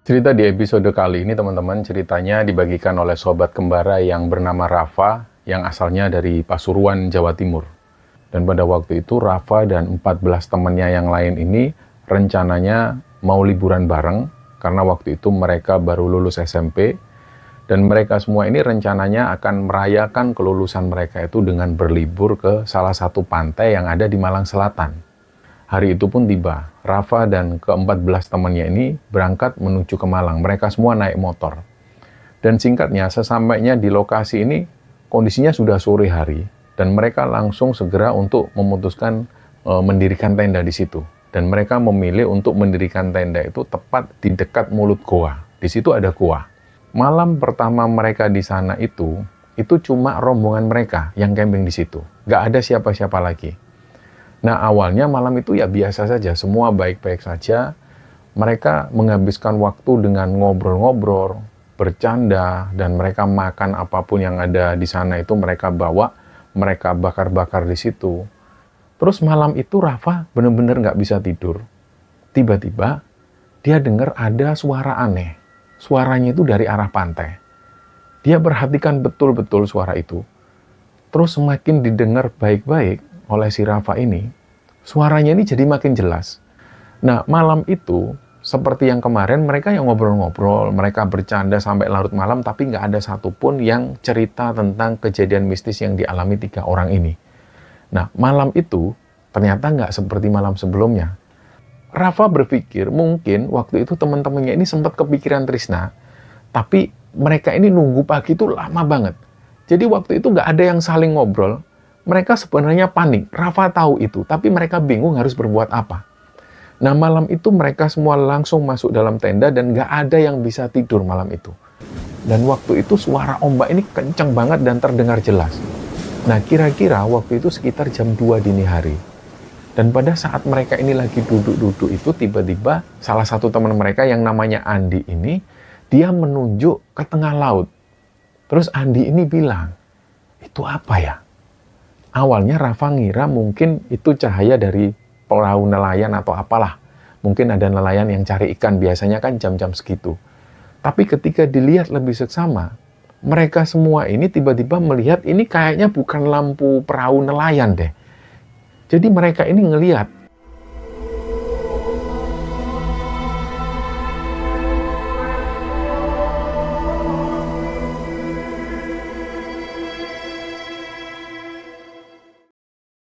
Cerita di episode kali ini teman-teman, ceritanya dibagikan oleh sobat kembara yang bernama Rafa yang asalnya dari Pasuruan, Jawa Timur. Dan pada waktu itu Rafa dan 14 temannya yang lain ini rencananya mau liburan bareng karena waktu itu mereka baru lulus SMP dan mereka semua ini rencananya akan merayakan kelulusan mereka itu dengan berlibur ke salah satu pantai yang ada di Malang Selatan. Hari itu pun tiba, Rafa dan ke-14 temannya ini berangkat menuju ke Malang. Mereka semua naik motor. Dan singkatnya, sesampainya di lokasi ini, kondisinya sudah sore hari. Dan mereka langsung segera untuk memutuskan mendirikan tenda di situ. Dan mereka memilih untuk mendirikan tenda itu tepat di dekat mulut goa. Di situ ada goa. Malam pertama mereka di sana itu cuma rombongan mereka yang camping di situ. Nggak ada siapa-siapa lagi. Nah, awalnya malam itu ya biasa saja, semua baik-baik saja. Mereka menghabiskan waktu dengan ngobrol-ngobrol, bercanda, dan mereka makan apapun yang ada di sana itu mereka bawa, mereka bakar-bakar di situ. Terus malam itu Rafa benar-benar nggak bisa tidur. Tiba-tiba dia dengar ada suara aneh. Suaranya itu dari arah pantai. Dia perhatikan betul-betul suara itu. Terus semakin didengar baik-baik oleh si Rafa ini, suaranya ini jadi makin jelas. Nah, malam itu, seperti yang kemarin, mereka yang ngobrol-ngobrol, mereka bercanda sampai larut malam, tapi nggak ada satupun yang cerita tentang kejadian mistis yang dialami 3 orang ini. Nah, malam itu, ternyata nggak seperti malam sebelumnya. Rafa berpikir, mungkin waktu itu teman-temannya ini sempat kepikiran tresna, tapi mereka ini nunggu pagi itu lama banget. Jadi waktu itu nggak ada yang saling ngobrol. Mereka sebenarnya panik. Rafa tahu itu, tapi mereka bingung harus berbuat apa. Nah, malam itu mereka semua langsung masuk dalam tenda dan nggak ada yang bisa tidur malam itu. Dan waktu itu suara ombak ini kencang banget dan terdengar jelas. Nah, kira-kira waktu itu sekitar jam 2 dini hari. Dan pada saat mereka ini lagi duduk-duduk itu, tiba-tiba salah satu teman mereka yang namanya Andi ini, dia menunjuk ke tengah laut. Terus Andi ini bilang, itu apa ya? Awalnya Rafa ngira mungkin itu cahaya dari perahu nelayan atau apalah. Mungkin ada nelayan yang cari ikan, biasanya kan jam-jam segitu. Tapi ketika dilihat lebih seksama, mereka semua ini tiba-tiba melihat ini kayaknya bukan lampu perahu nelayan deh. Jadi mereka ini ngelihat